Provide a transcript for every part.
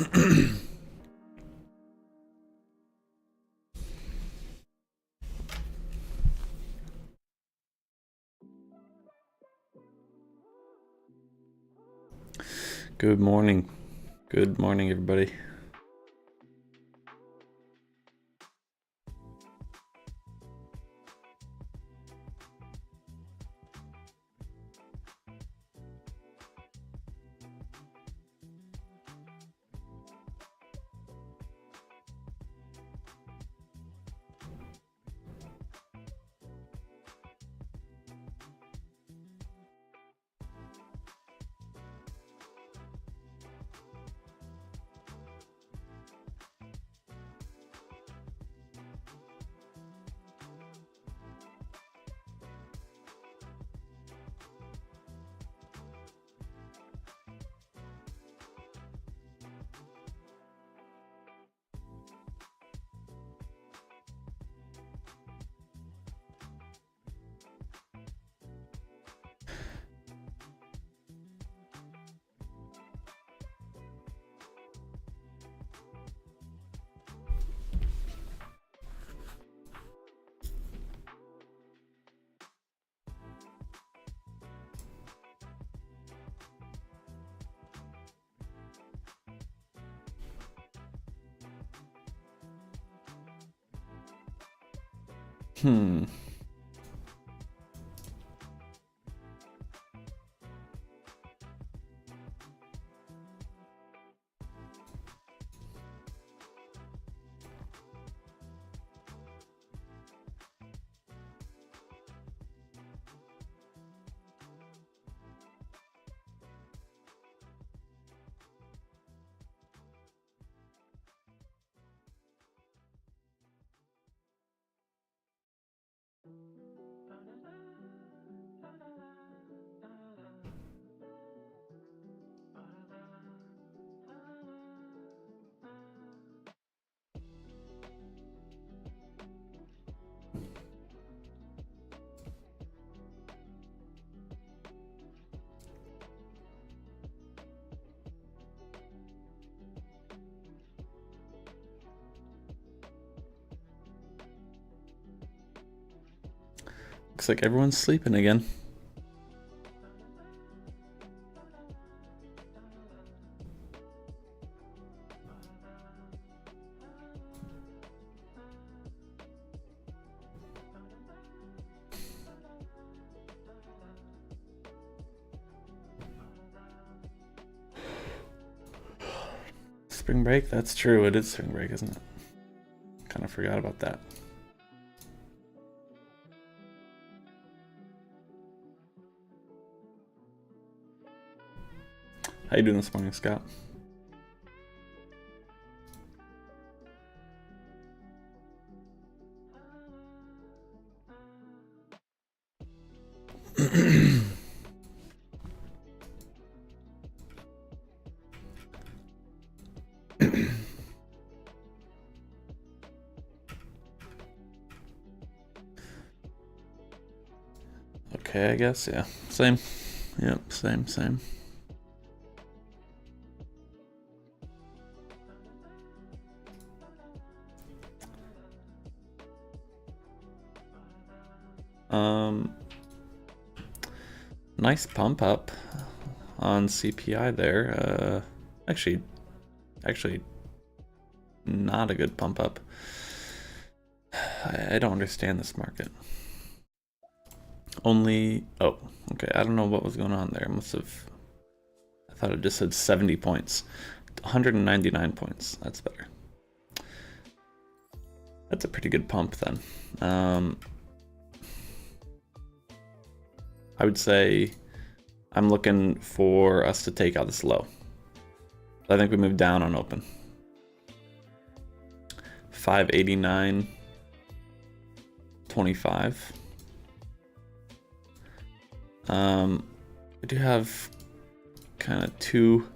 Good morning. Good morning, everybody. Looks like everyone's sleeping again. Spring break? That's true. It is spring break, isn't it? Kind of forgot about that. How you doing this morning, Scott? Okay, I guess, yeah. Same. Yep, same. Nice pump up on CPI there. Actually, not a good pump up. I don't understand this market. Oh, okay. I don't know what was going on there. I thought it just said 70 points. 199 points. That's better. That's a pretty good pump then. I would say I'm looking for us to take out this low. I think we moved down on open. 589.25. We do have kind of two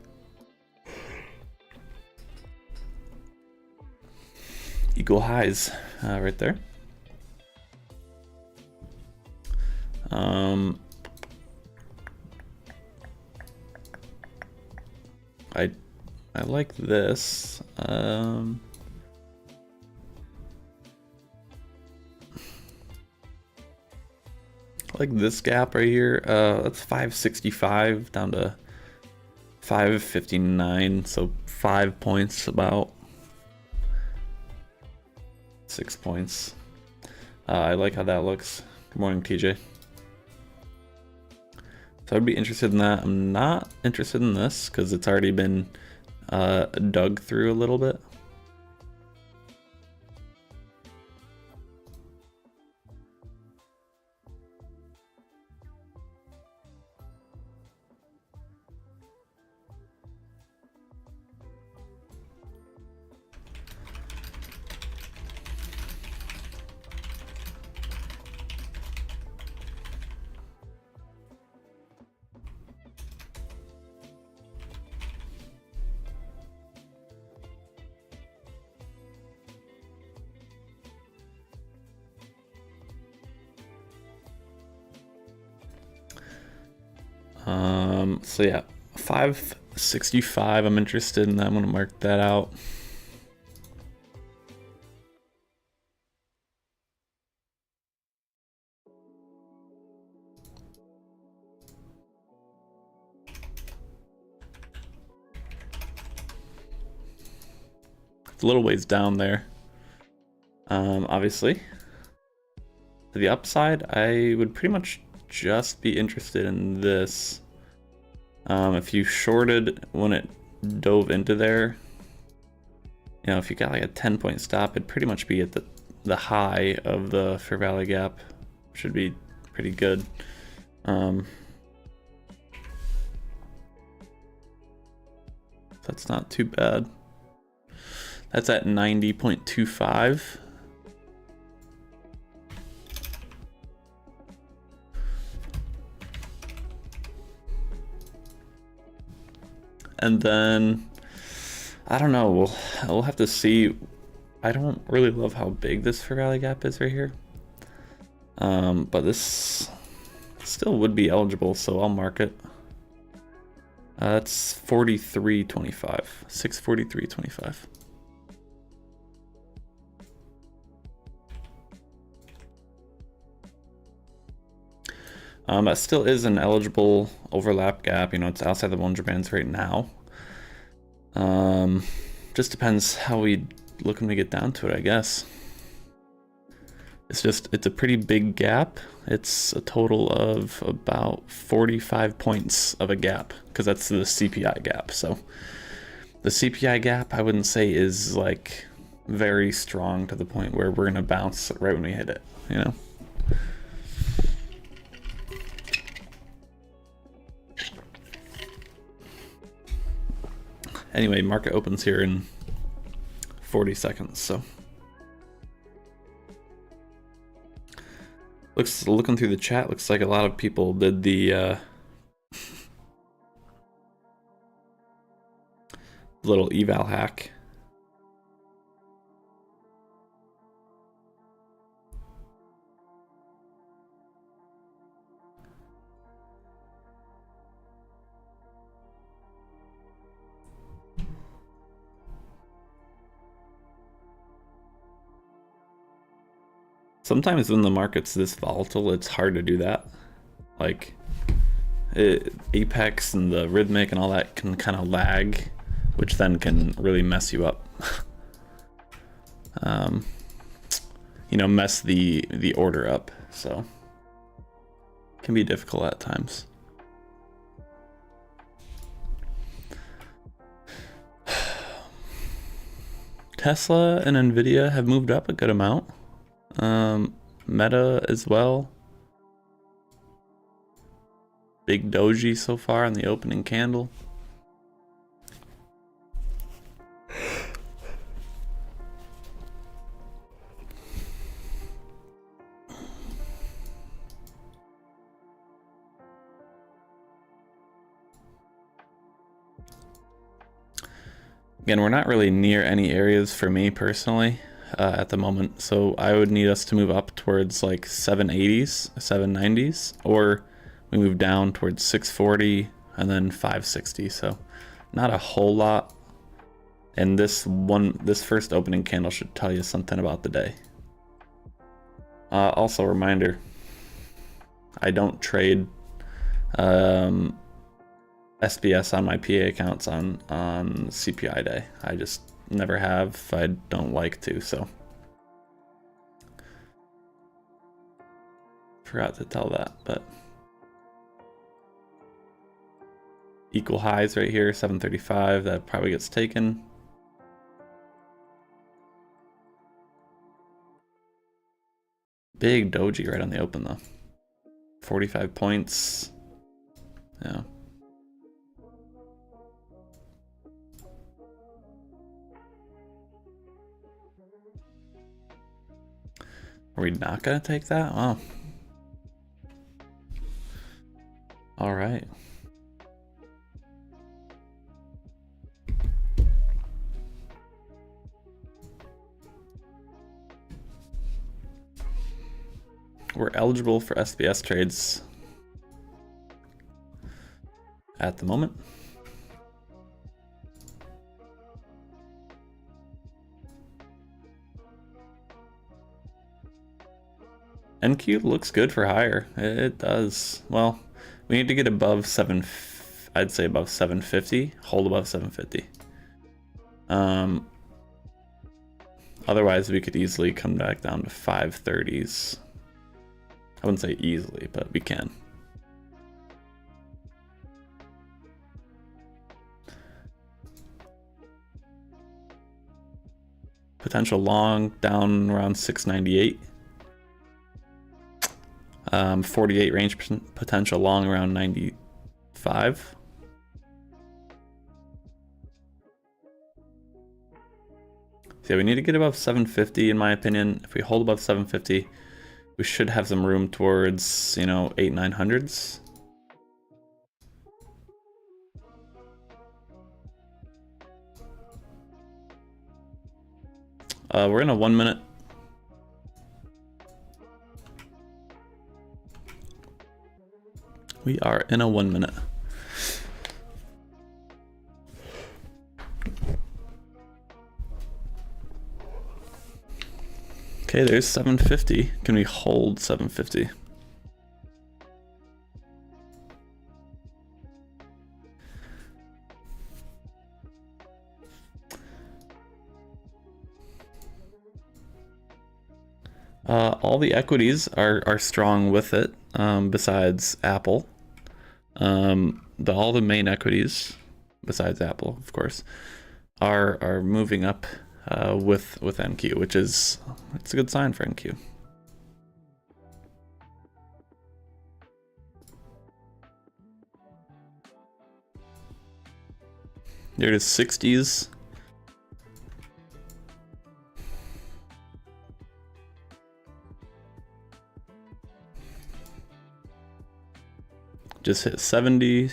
equal highs right there. I I like this. I like this gap right here. That's 565 down to 559, so 5 points, about 6 points. I like how that looks. Good morning, TJ. So I'd be interested in that. I'm not interested in this because it's already been dug through a little bit. So yeah, 565, I'm interested in that. I'm gonna mark that out. It's a little ways down there. Obviously. To the upside, I would pretty much just be interested in this. If you shorted when it dove into there, you know, if you got like a 10-point stop, it'd pretty much be at the high of the Fair Valley Gap. Should be pretty good. That's not too bad. That's at 90.25. And then, I don't know, we'll have to see. I don't really love how big this Fair Valley Gap is right here. But this still would be eligible, so I'll mark it. That's 43.25, 643.25. That still is an eligible overlap gap. You know, it's outside the Bollinger Bands right now. Just depends how we look when we get down to it, I guess. It's a pretty big gap. It's a total of about 45 points of a gap, because that's the CPI gap. So the CPI gap, I wouldn't say is like very strong to the point where we're gonna bounce right when we hit it, you know? Anyway, market opens here in 40 seconds, so. Looking through the chat, looks like a lot of people did the little eval hack. Sometimes when the market's this volatile, it's hard to do that. Like, Apex and the rhythmic and all that can kind of lag, which then can really mess you up. You know, mess the order up, so it can be difficult at times. Tesla and Nvidia have moved up a good amount. Meta as well. Big doji so far on the opening candle. Again, we're not really near any areas for me personally at the moment, so I would need us to move up towards like 780s, 790s, or we move down towards 640 and then 560. So not a whole lot And this first opening candle should tell you something about the day. Also a reminder, I don't trade SBS on my PA accounts on CPI day. I just never have. I don't like to, so. Forgot to tell that, but. Equal highs right here, 735, that probably gets taken. Big doji right on the open though. 45 points. Yeah. Are we not gonna take that? Wow. All right. We're eligible for SBS trades at the moment. NQ looks good for higher. It does. Well, we need to get above I'd say above 750, hold above 750. Otherwise we could easily come back down to 530s. I wouldn't say easily, but we can. Potential long down around 698. 48 range potential long around 95. So yeah, we need to get above 750 in my opinion. If we hold above 750, we should have some room towards, you know, 800s, 900s. We're in a 1 minute. We are in a 1 minute. Okay, there's 750. Can we hold 750? All the equities are strong with it, besides Apple. All the main equities, besides Apple, of course, are moving up with NQ, which is it's a good sign for NQ. There it is, 60s. Just hit 70.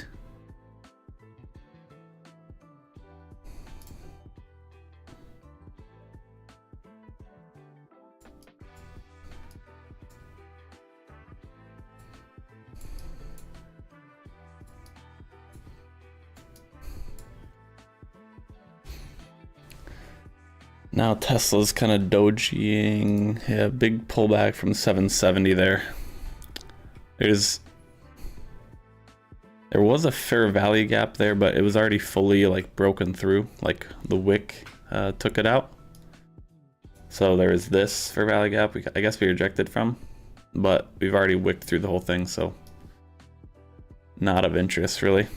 Now Tesla's kind of dojiing. Yeah, big pullback from 770 there. There was a fair value gap there, but it was already fully like broken through. Like the wick took it out. So there is this fair value gap. I guess we rejected from, but we've already wicked through the whole thing, so not of interest really.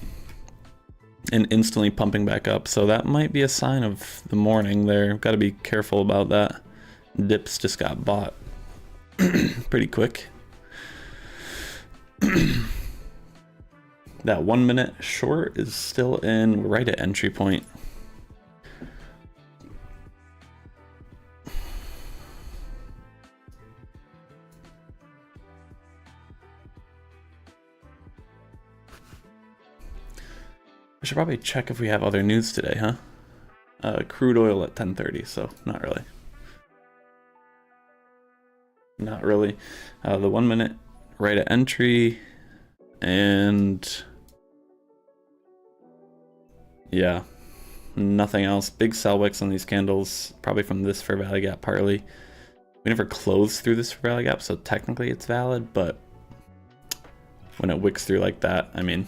And instantly pumping back up, so that might be a sign of the morning there. Got to be careful about that. Dips just got bought pretty quick. That 1 minute short is still in. We're right at entry point. I should probably check if we have other news today, huh? Crude oil at 10:30, so not really. Not really. The 1 minute right at entry, and yeah, nothing else. Big sell wicks on these candles, probably from this fair value gap partly. We never closed through this fair value gap, so technically it's valid, but when it wicks through like that, I mean,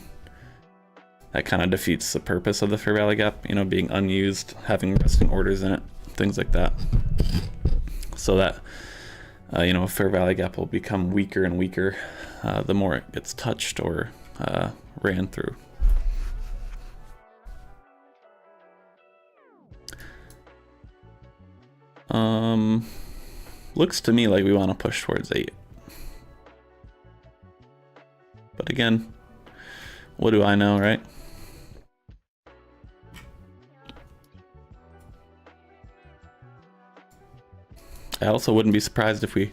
that kind of defeats the purpose of the fair value gap, you know, being unused, having resting orders in it, things like that. So that, you know, a fair value gap will become weaker and weaker the more it gets touched or ran through. Looks to me like we want to push towards 8. But again, what do I know, right? I also wouldn't be surprised if we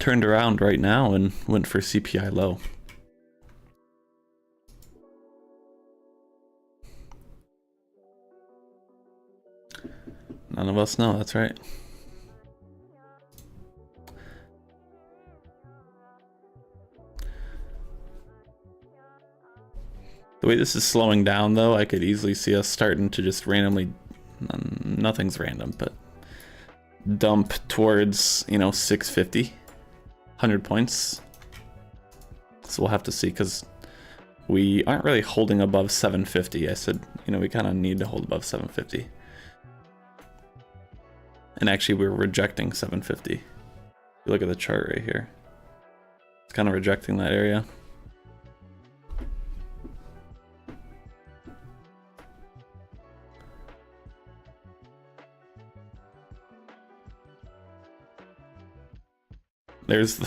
turned around right now and went for CPI low. None of us know, that's right. The way this is slowing down though, I could easily see us starting to just randomly, nothing's random, but dump towards, you know, 650, 100 points. So we'll have to see, because we aren't really holding above 750. I said, you know, we kind of need to hold above 750. And actually we're rejecting 750. If you look at the chart right here, it's kind of rejecting that area. There's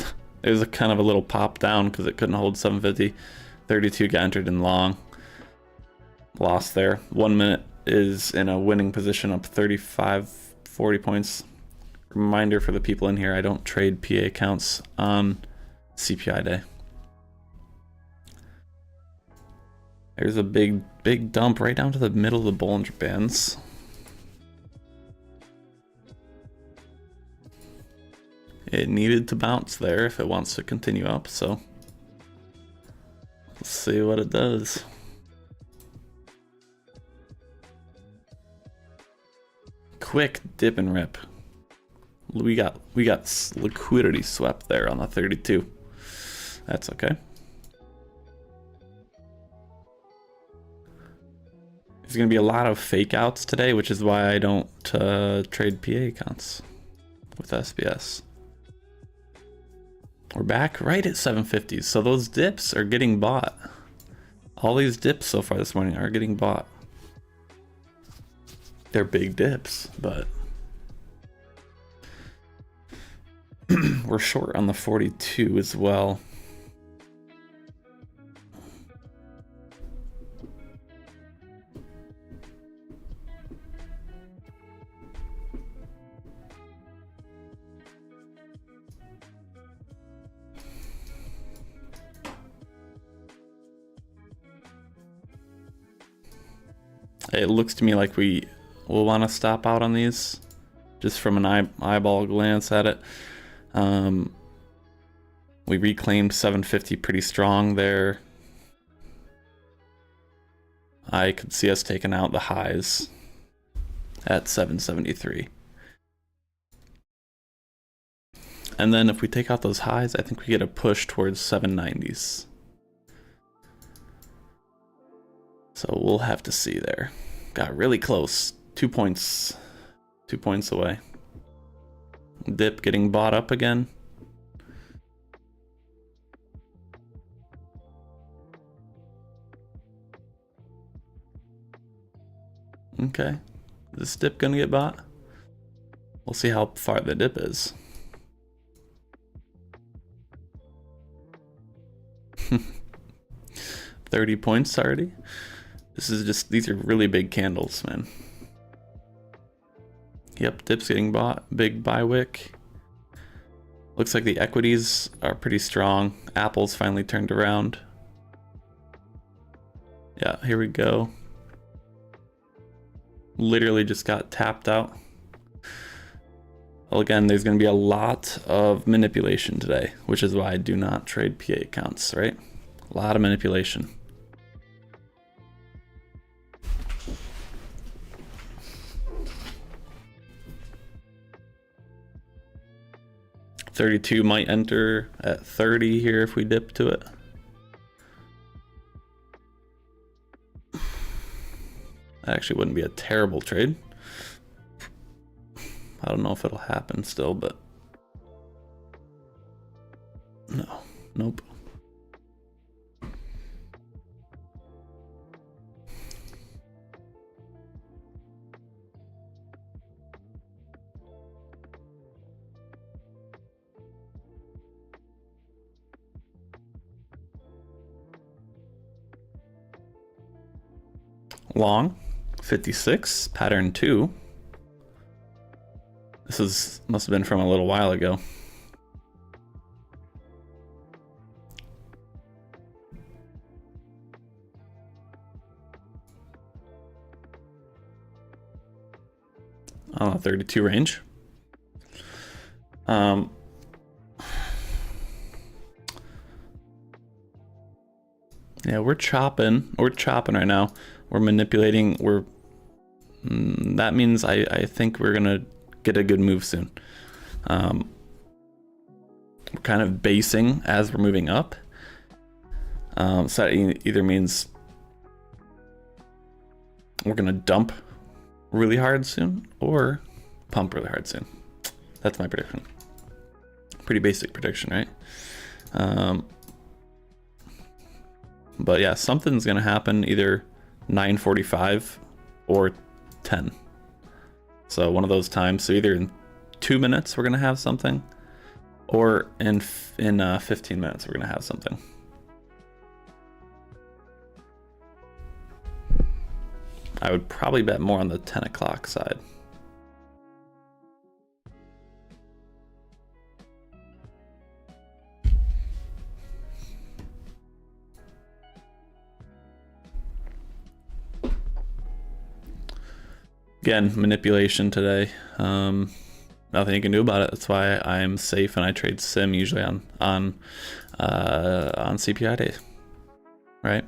a kind of a little pop down because it couldn't hold 750. 32 got entered in long. Lost there. 1 minute is in a winning position, up 35, 40 points. Reminder for the people in here, I don't trade PA accounts on CPI day. There's a big dump right down to the middle of the Bollinger Bands. It needed to bounce there if it wants to continue up, so let's see what it does. Quick dip and rip. We got liquidity swept there on the 32. That's okay. There's gonna be a lot of fake outs today, which is why I don't trade PA accounts with SBS. We're back right at 750s, so those dips are getting bought. All these dips so far this morning are getting bought. They're big dips, but we're short on the 42 as well. It looks to me like we will want to stop out on these, just from an eyeball glance at it. We reclaimed 750 pretty strong there. I could see us taking out the highs at 773. And then if we take out those highs, I think we get a push towards 790s. So we'll have to see there. Got really close. 2 points. 2 points away. Dip getting bought up again. Okay. Is this dip gonna get bought? We'll see how far the dip is. 30 points already. This is just, these are really big candles, man. Yep, dip's getting bought. Big buy wick. Looks like the equities are pretty strong. Apple's finally turned around. Yeah, here we go. Literally just got tapped out. Well, again, there's going to be a lot of manipulation today, which is why I do not trade PA accounts, right? A lot of manipulation. $32 might enter at 30 here if we dip to it. That actually wouldn't be a terrible trade. I don't know if it'll happen still, but no, nope. Long, 56, pattern 2. This must have been from a little while ago. Oh, 32 range. Yeah, we're chopping. We're chopping right now. We're manipulating. That means I think we're gonna get a good move soon. We're kind of basing as we're moving up. So that either means we're gonna dump really hard soon or pump really hard soon. That's my prediction. Pretty basic prediction, right? But yeah, something's gonna happen either 9:45 or 10. So one of those times. So either in 2 minutes we're gonna have something, or in 15 minutes we're gonna have something. I would probably bet more on the 10 o'clock side. Again, manipulation today. Nothing you can do about it. That's why I'm safe and I trade sim usually on CPI days, right?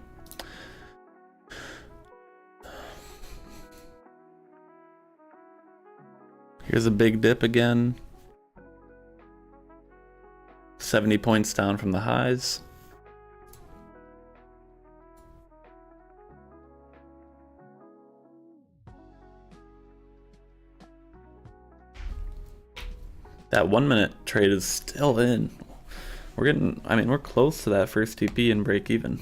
Here's a big dip again. 70 points down from the highs. That 1 minute trade is still in. We're close to that first TP and break even.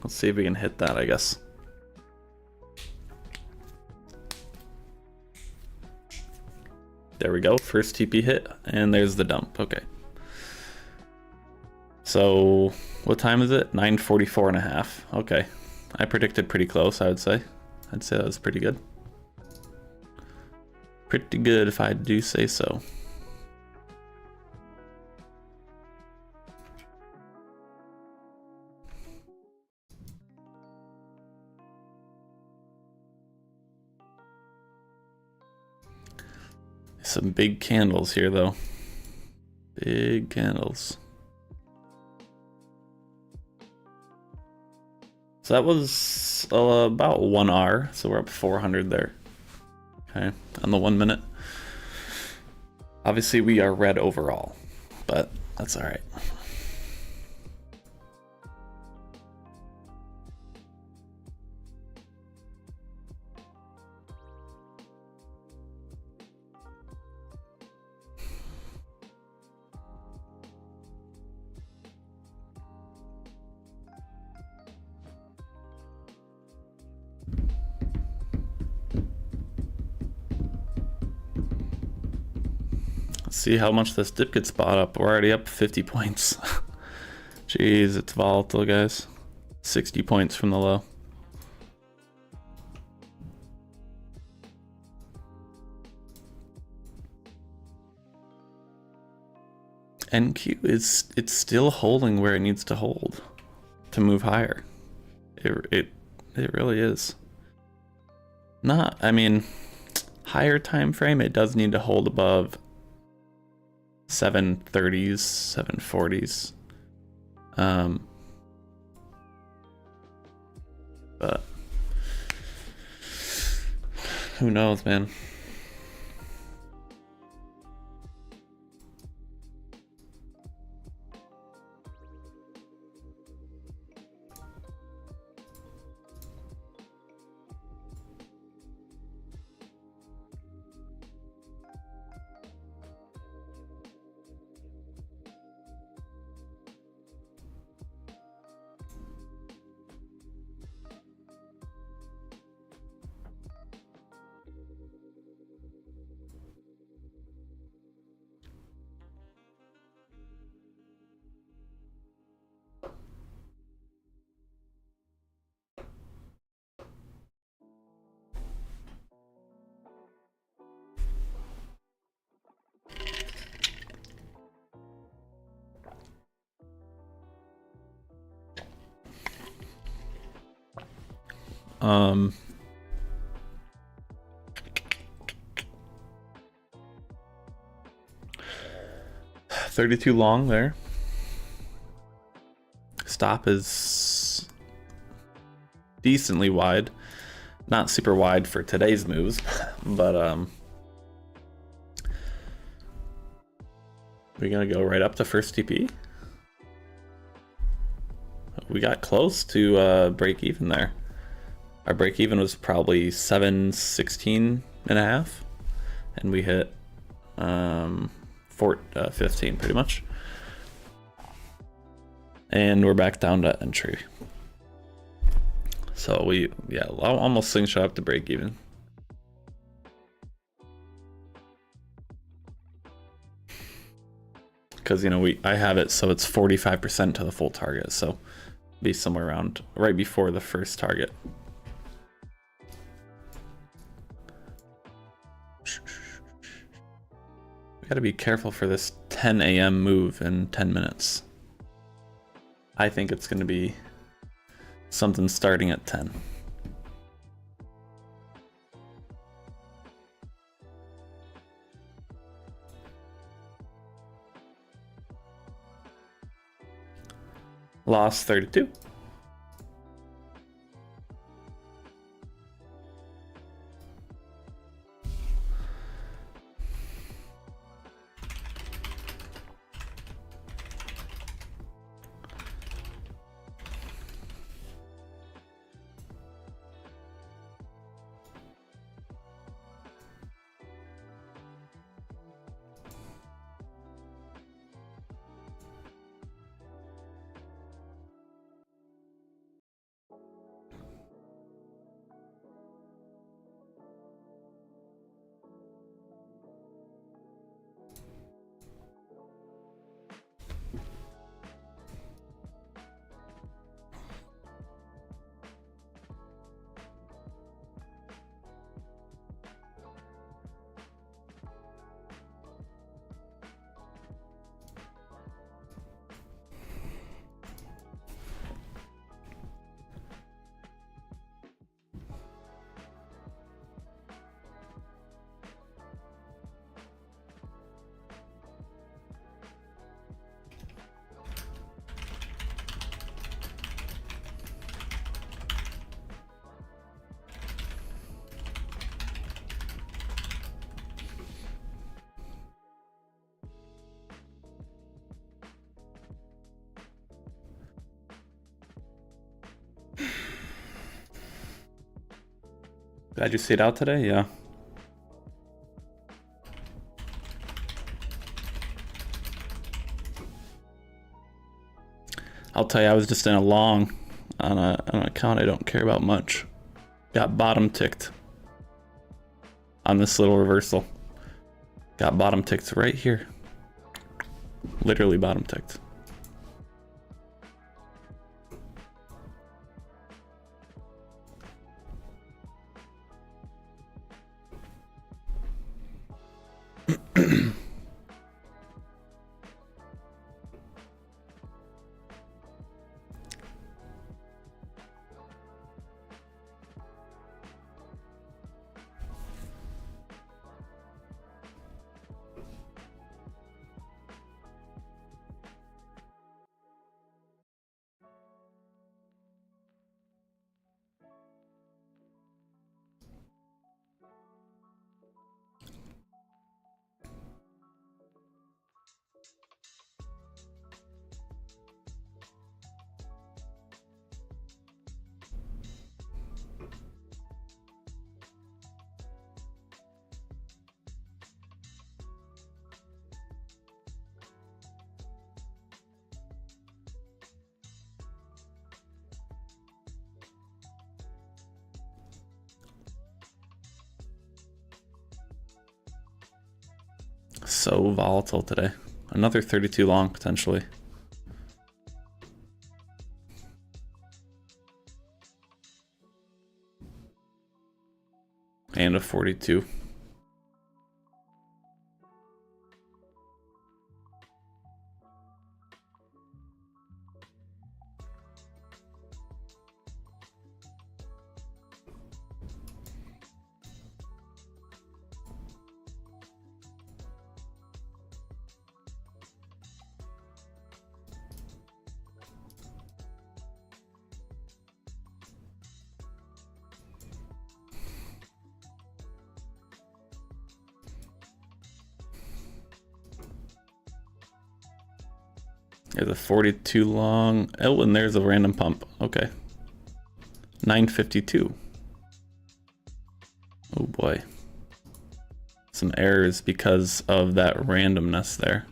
Let's see if we can hit that, I guess. There we go, first TP hit, and there's the dump, okay. So, what time is it? 9:44 and a half, okay. I predicted pretty close, I would say. I'd say that was pretty good. Pretty good if I do say so. Some big candles here though. Big candles. So that was about 1 hour, so we're up 400 there. Okay, on the 1 minute. Obviously we are red overall, but that's all right. See how much this dip gets bought up. We're already up 50 points. Jeez, it's volatile, guys. 60 points from the low. NQ it's still holding where it needs to hold to move higher. It really is. Higher time frame, it does need to hold above 730s, 740s. But who knows, man? Um, 32 long there. Stop is decently wide. Not super wide for today's moves, but we're gonna go right up to first TP. We got close to break even there. Our break even was probably 716 and a half, and we hit 15 pretty much. And we're back down to entry. So we, yeah, almost slingshot up to break even. Because, you know, I have it so it's 45% to the full target, so be somewhere around right before the first target. We gotta be careful for this 10 a.m. move in 10 minutes. I think it's gonna be something starting at 10. Lost 32. Glad you stayed out today, yeah. I'll tell you, I was just in a long on an account I don't care about much. Got bottom ticked on this little reversal. Got bottom ticked right here. Literally bottom ticked. So volatile today. Another 32 long potentially. And a 42. There's a 42 long. Oh, and there's a random pump. Okay. 952. Oh boy. Some errors because of that randomness there.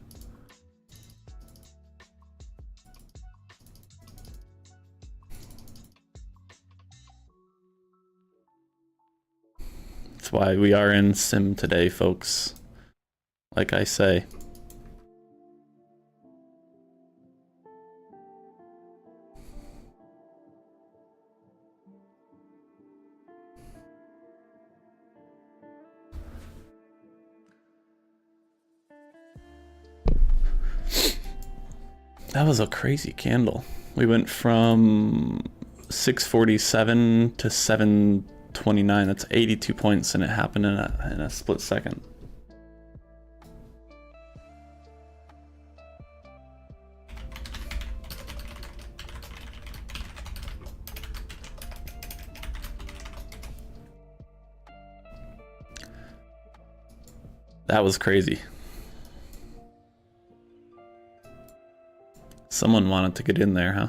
That's why we are in sim today, folks. Like I say. That was a crazy candle. We went from 647 to 729. That's 82 points, and it happened in a split second. That was crazy. Someone wanted to get in there, huh?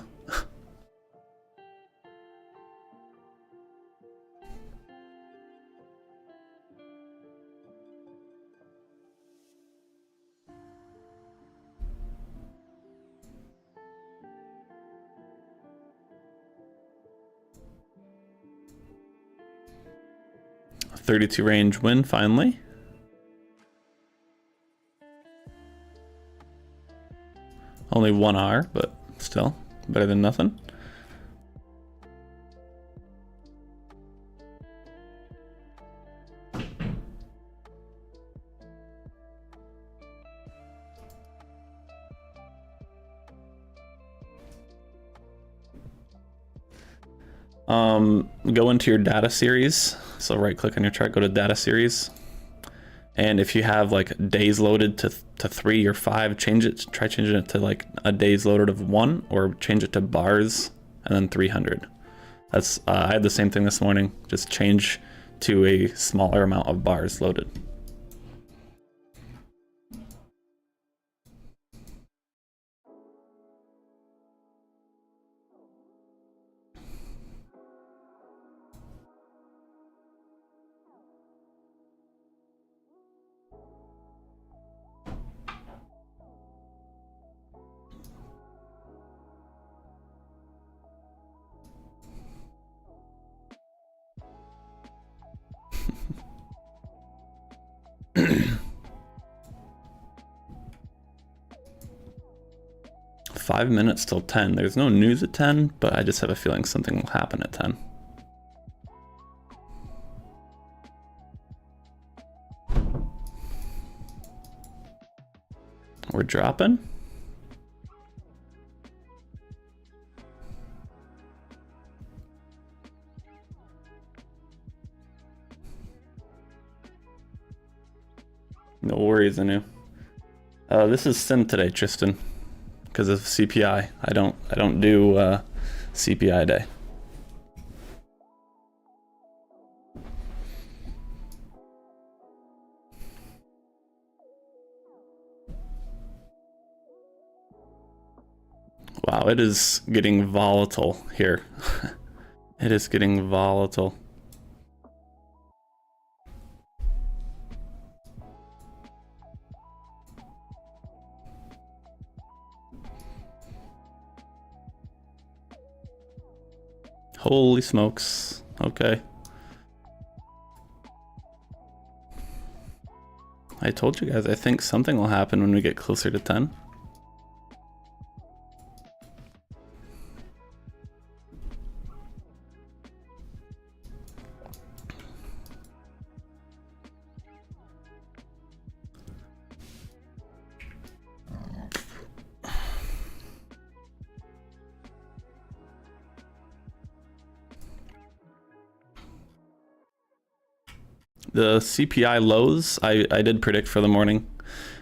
A 32 range win finally. Only 1 hour, but still better than nothing. Go into your data series. So right click on your chart, go to data series. And if you have like days loaded to 3 or 5, change it. Try changing it to like a days loaded of 1, or change it to bars and then 300. That's I had the same thing this morning. Just change to a smaller amount of bars loaded. Five minutes till 10. There's no news at 10, but I just have a feeling something will happen at 10. We're dropping. No worries, Anu. This is sim today, Tristan, because of CPI. I don't do CPI day. Wow, it is getting volatile here. It is getting volatile. Holy smokes. Okay. I told you guys, I think something will happen when we get closer to 10. The CPI lows, I did predict for the morning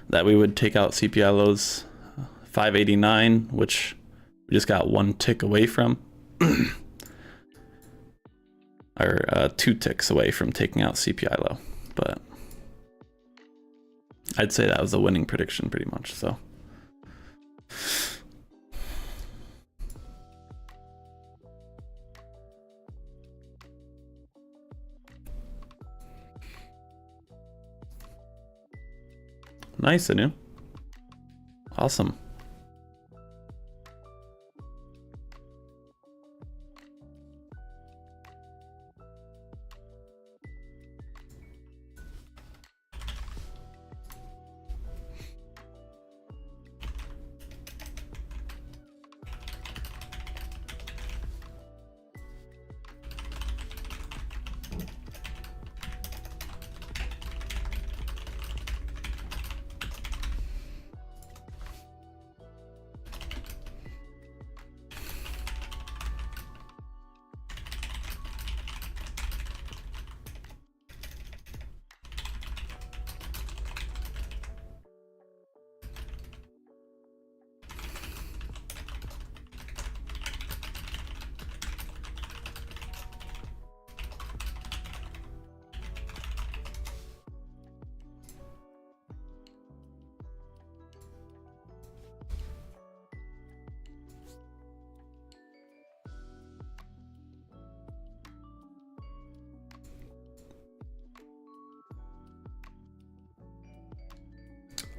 that we would take out CPI lows 589, which we just got one tick away from. Or 2 ticks away from taking out CPI low. But I'd say that was a winning prediction pretty much, so. Nice, Anu. Awesome.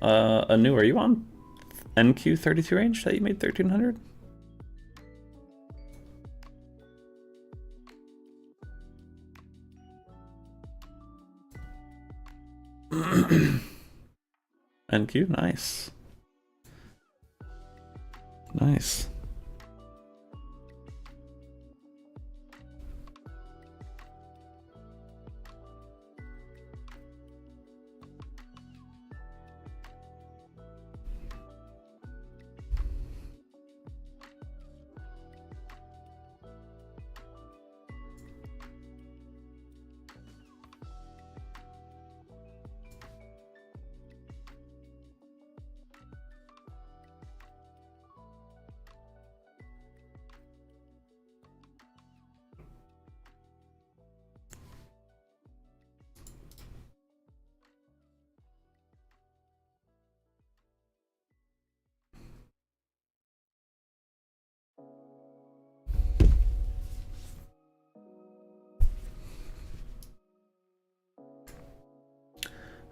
Anu, are you on NQ32 range that you made 1300? NQ, nice. Nice.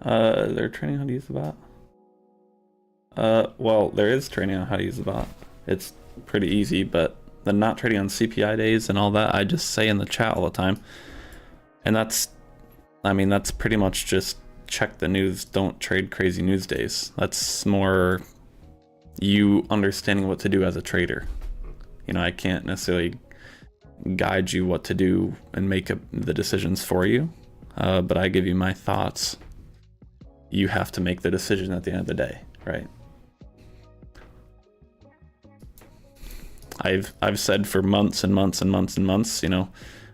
They're training how to use the bot. Well, there is training on how to use the bot. It's pretty easy, but the not trading on CPI days and all that, I just say in the chat all the time. And that's, I mean, that's pretty much just check the news, don't trade crazy news days. That's more you understanding what to do as a trader. You know, I can't necessarily guide you what to do and make the decisions for you, but I give you my thoughts. You have to make the decision at the end of the day, right? I've said for months and months and months and months, you know,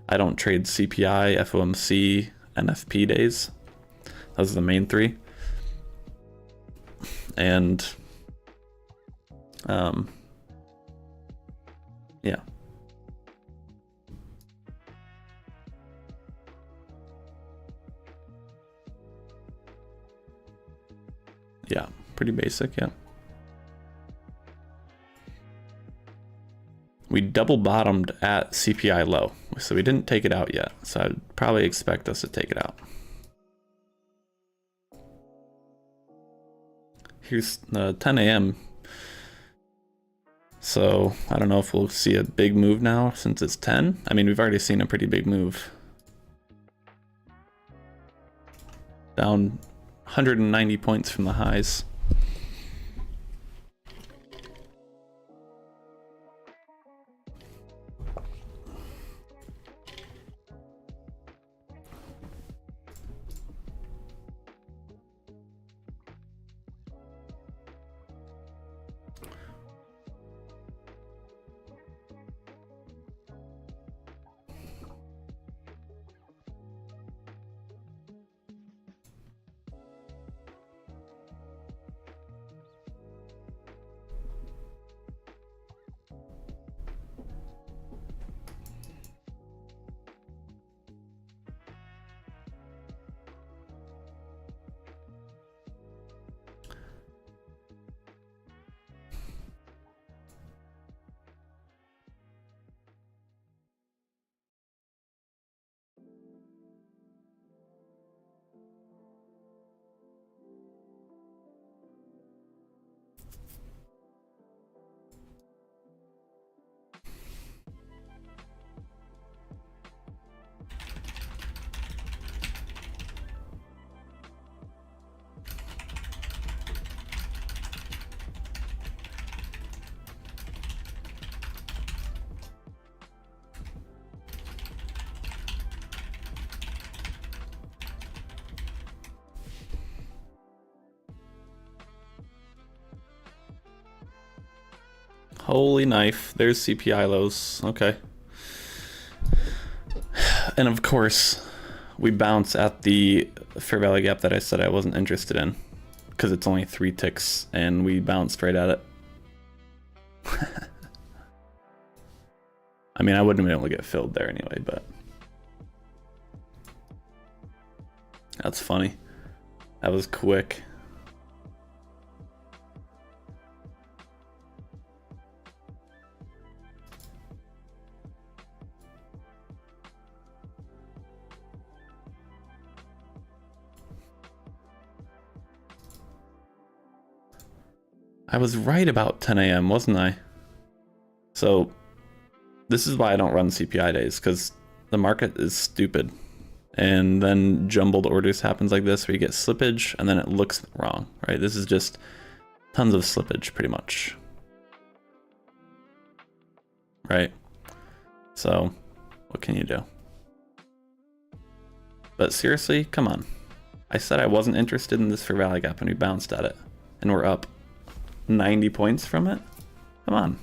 I don't trade CPI, FOMC, NFP days. Those are the main three. And yeah. Yeah, pretty basic, yeah. We double bottomed at CPI low, so we didn't take it out yet. So I'd probably expect us to take it out. Here's 10 a.m. So I don't know if we'll see a big move now since it's 10. I mean, we've already seen a pretty big move. Down 190 points from the highs. Holy knife, there's CPI lows, okay. And of course, we bounce at the fair value gap that I said I wasn't interested in, because it's only 3 ticks, and we bounced right at it. I mean, I wouldn't have been able to get filled there anyway, but that's funny. That was quick. I was right about 10 a.m., wasn't I? So this is why I don't run CPI days, because the market is stupid. And then jumbled orders happens like this, where you get slippage, and then it looks wrong, right? This is just tons of slippage, pretty much. Right? So, what can you do? But seriously, come on. I said I wasn't interested in this fair value gap, and we bounced at it. And we're up 90 points from it? Come on.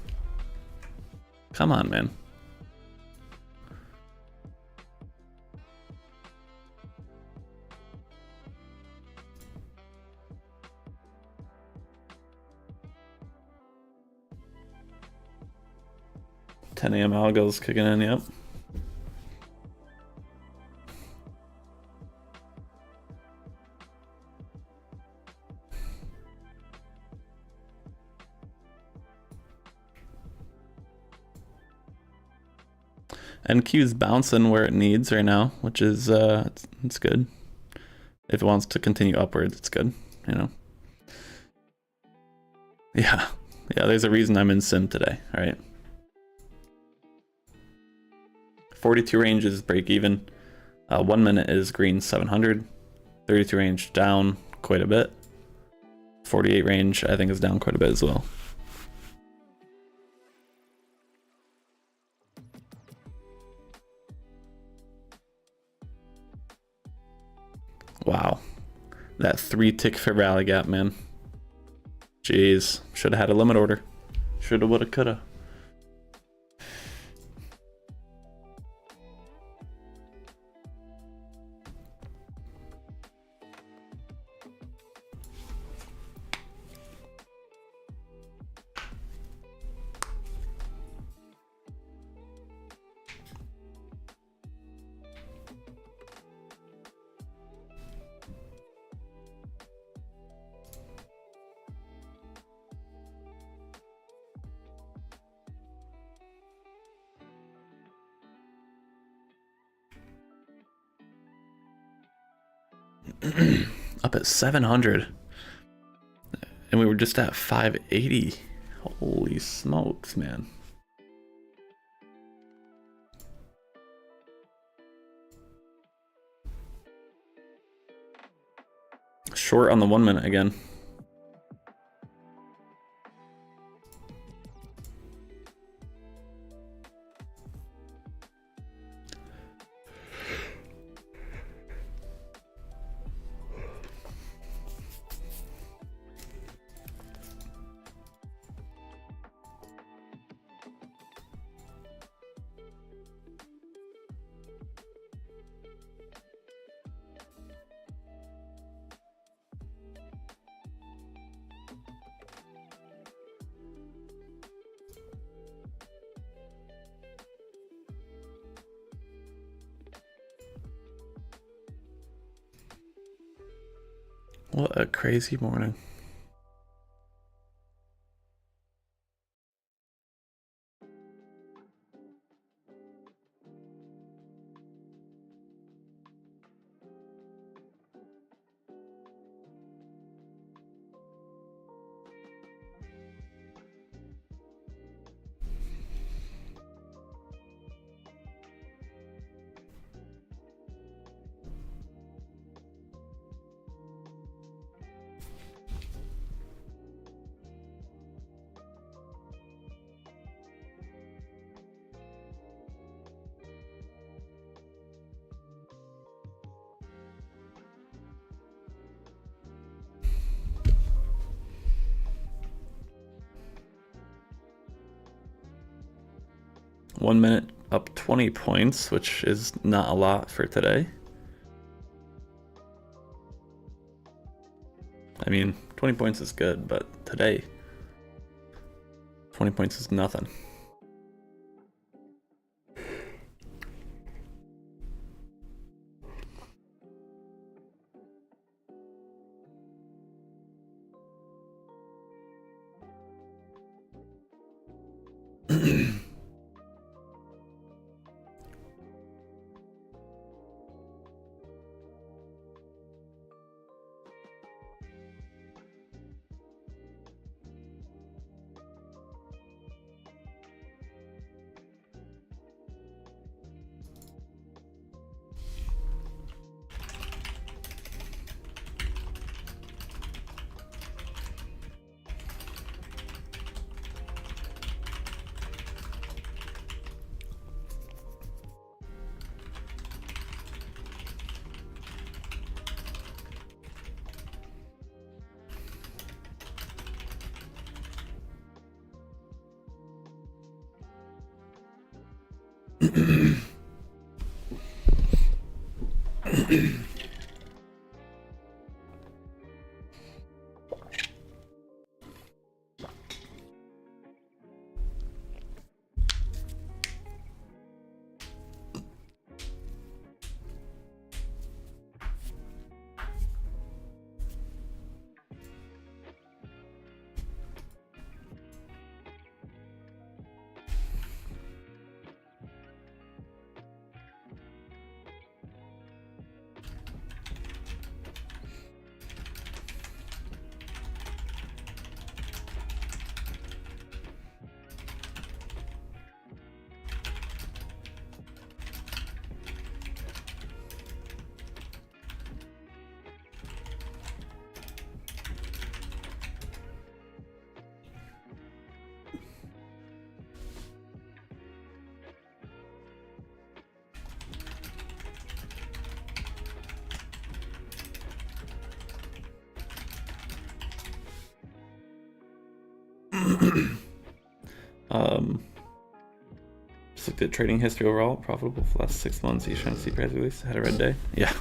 Come on, man. $10 a.m. algos kicking in, yep. NQ's bouncing where it needs right now, which is it's good. If it wants to continue upwards, it's good, you know. Yeah, there's a reason I'm in sim today, right? 42 range is break even. 1 minute is green 700. 32 range down quite a bit. 48 range I think is down quite a bit as well. Wow, that 3 tick fair value gap, man. Jeez, should have had a limit order. Shoulda, woulda, coulda. Up at 700, and we were just at 580. Holy smokes, man. short on the 1 minute again. What a crazy morning. One minute up 20 points, which is not a lot for today. I mean, 20 points is good, but today, 20 points is nothing. Just looked at trading history overall, profitable for the last 6 months. Each time CPI release had a red day. Yeah,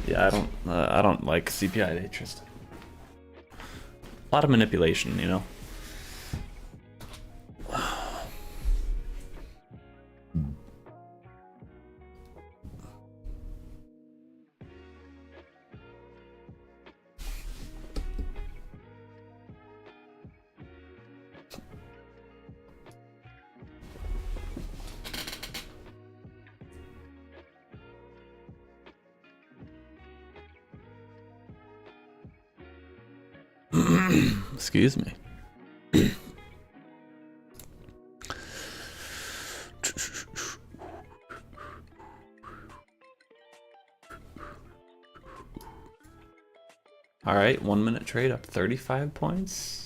yeah. I don't like CPI interest. A lot of manipulation, you know. Excuse me. right, 1 minute trade up 35 points.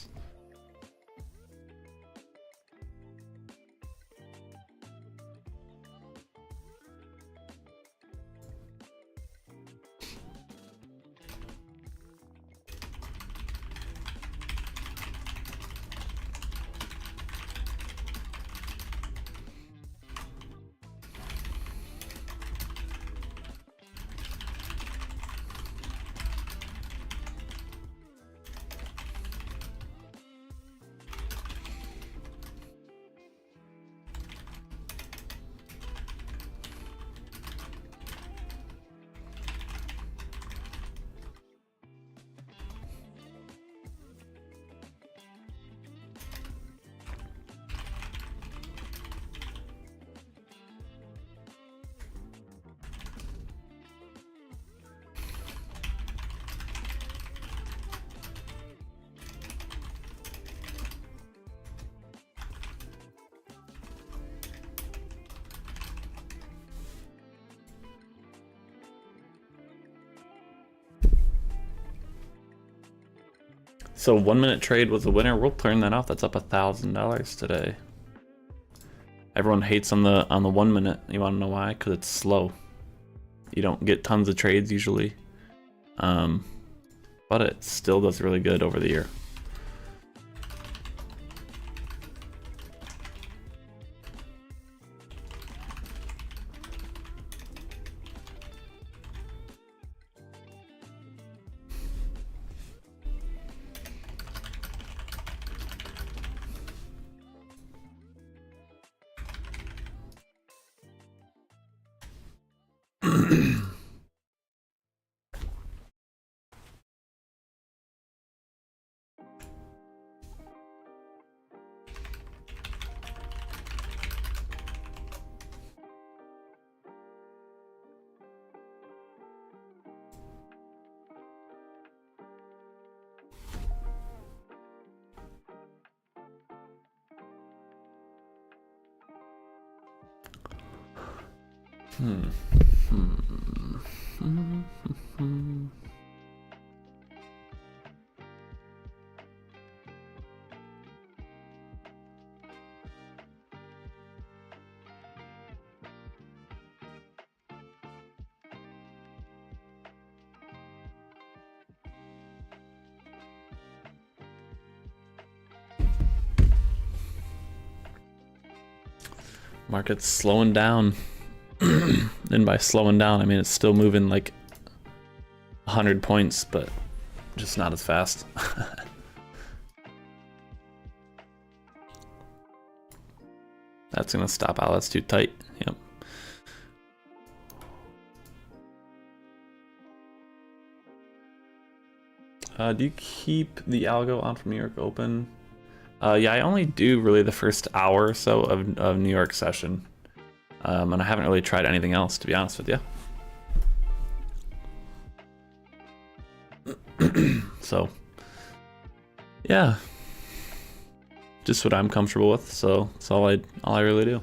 So 1 minute trade was a winner. We'll turn that off. That's up $1,000 today. Everyone hates on the 1 minute. You want to know why? Because it's slow. You don't get tons of trades usually, but it still does really good over the year. Market's slowing down. And by slowing down, I mean it's still moving like 100 points, but just not as fast. That's gonna stop out. That's too tight. Yep. Do you keep the algo on from New York open? Yeah, I only do really the first hour or so of New York session. And I haven't really tried anything else, to be honest with you. So, yeah, just what I'm comfortable with. So that's all I really do.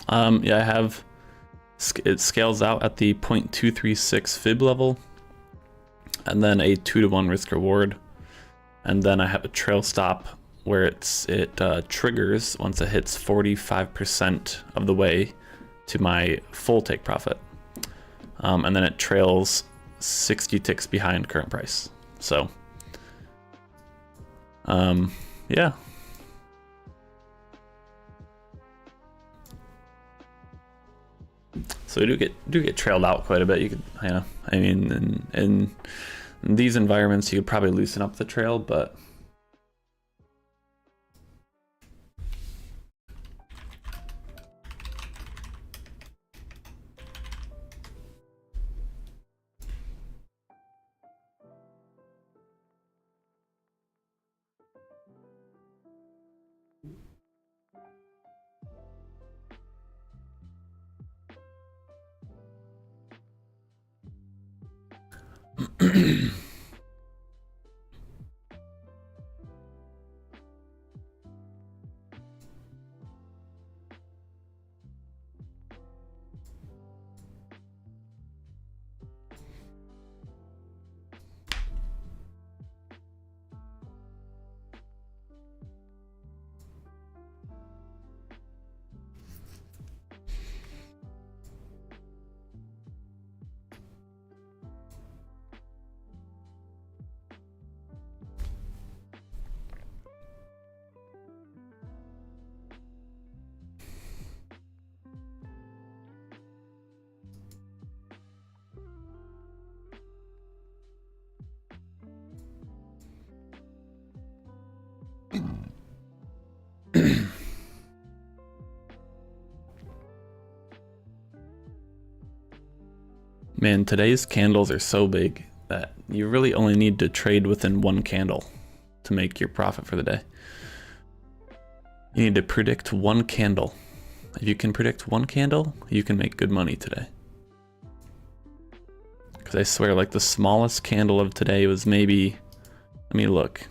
Yeah, I have, it scales out at the 0.236 fib level, and then a 2-to-1 risk reward. And then I have a trail stop where it triggers once it hits 45% of the way to my full take profit. And then it trails 60 ticks behind current price. So, yeah. So we do get trailed out quite a bit. You could, I mean, in these environments, you could probably loosen up the trail, but man, today's candles are so big that you really only need to trade within one candle to make your profit for the day. You need to predict one candle. If you can predict one candle, you can make good money today. Because I swear, like, the smallest candle of today was maybe, let me look.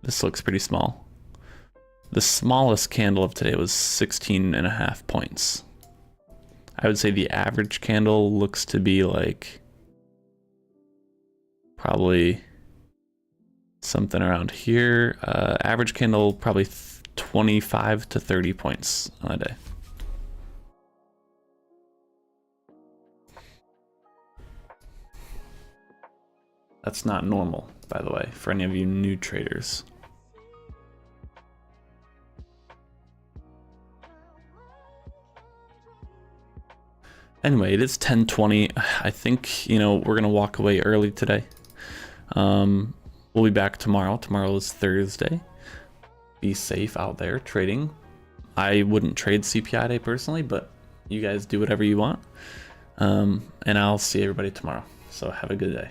This looks pretty small. The smallest candle of today was 16.5 points. I would say the average candle looks to be like probably something around here. Average candle probably 25 to 30 points on a day. That's not normal, by the way, for any of you new traders. Anyway, it is 10:20. I think, we're gonna walk away early today. We'll be back tomorrow. Tomorrow is Thursday. Be safe out there trading. I wouldn't trade CPI day personally, but you guys do whatever you want. And I'll see everybody tomorrow. So have a good day.